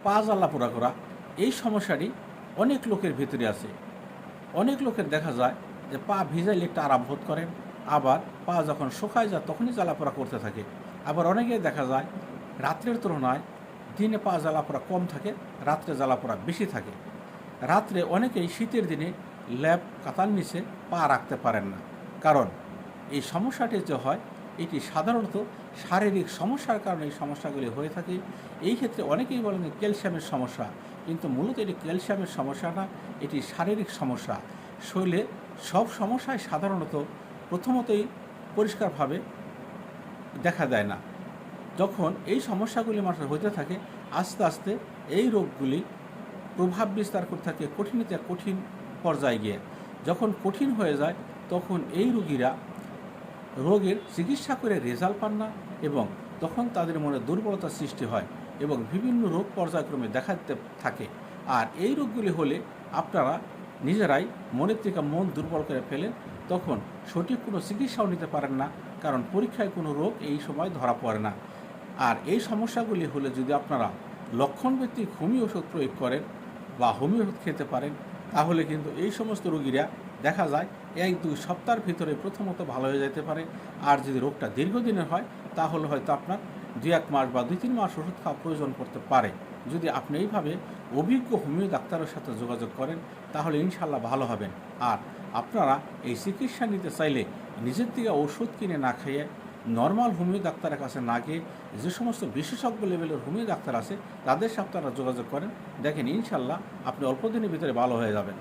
পা জ্বালাপোড়া করা, এই সমস্যাটি অনেক লোকের ভিতরে আছে। অনেক লোকের দেখা যায় যে পা ভিজাইলে একটু আরাম বোধ করেন, আবার পা যখন শুকায় যায় তখনই জ্বালাপোড়া করতে থাকে। আবার অনেকেই দেখা যায় রাত্রের তুলনায় দিনে পা জ্বালাপোড়া কম থাকে, রাত্রে জ্বালাপোড়া বেশি থাকে। রাত্রে অনেকেই শীতের দিনে ল্যাপ কাতার নিচে পা রাখতে পারেন না, কারণ এই সমস্যাটি যে হয় এটি সাধারণত শারীরিক সমস্যার কারণে এই সমস্যাগুলি হয়ে থাকে। এই ক্ষেত্রে অনেকেই বলেন ক্যালসিয়ামের সমস্যা, কিন্তু মূলত এটি ক্যালসিয়ামের সমস্যা না, এটি শারীরিক সমস্যা। শরীরে সব সমস্যায় সাধারণত প্রথমতই পরিষ্কারভাবে দেখা দেয় না। যখন এই সমস্যাগুলি মানুষের হতে থাকে, আস্তে আস্তে এই রোগগুলি প্রভাব বিস্তার করতে থাকে কঠিনতে কঠিন পর্যায়ে গিয়ে। যখন কঠিন হয়ে যায় তখন এই রোগীরা রোগের চিকিৎসা করে রেজাল্ট পান না, এবং তখন তাদের মনে দুর্বলতা সৃষ্টি হয় এবং বিভিন্ন রোগ পর্যায়ক্রমে দেখা দিতে থাকে। আর এই রোগগুলি হলে আপনারা নিজেরাই মনের থেকে মন দুর্বল করে ফেলেন, তখন সঠিক কোনো চিকিৎসাও নিতে পারেন না, কারণ পরীক্ষায় কোনো রোগ এই সময় ধরা পড়ে না। আর এই সমস্যাগুলি হলে যদি আপনারা লক্ষণভিত্তিক হোমিও ওষুধ প্রয়োগ করেন বা হোমিও ওষুধ খেতে পারেন, তাহলে কিন্তু এই সমস্ত রোগীরা দেখা যায় 1-2 সপ্তাহের ভিতরে প্রথমত ভালো হয়ে যেতে পারে। আর যদি রোগটা দীর্ঘদিনের হয় তাহলে হয়তো আপনার 2-1 মাস বা 2-3 মাস ওষুধ খাওয়া প্রয়োজন পড়তে পারে। যদি আপনি এইভাবে অভিজ্ঞ হোমিও ডাক্তারের সাথে যোগাযোগ করেন তাহলে ইনশাল্লাহ ভালো হবেন। আর আপনারা এই চিকিৎসা নিতে চাইলে নিজের থেকে ওষুধ কিনে না খেয়ে নর্মাল হোমিও ডাক্তারের কাছে না গিয়ে যে সমস্ত বিশেষজ্ঞ লেভেলের হোমিও ডাক্তার আছে তাদের সাথে আপনারা যোগাযোগ করেন, দেখেন ইনশাল্লাহ আপনি অল্প দিনের ভিতরে ভালো হয়ে যাবেন।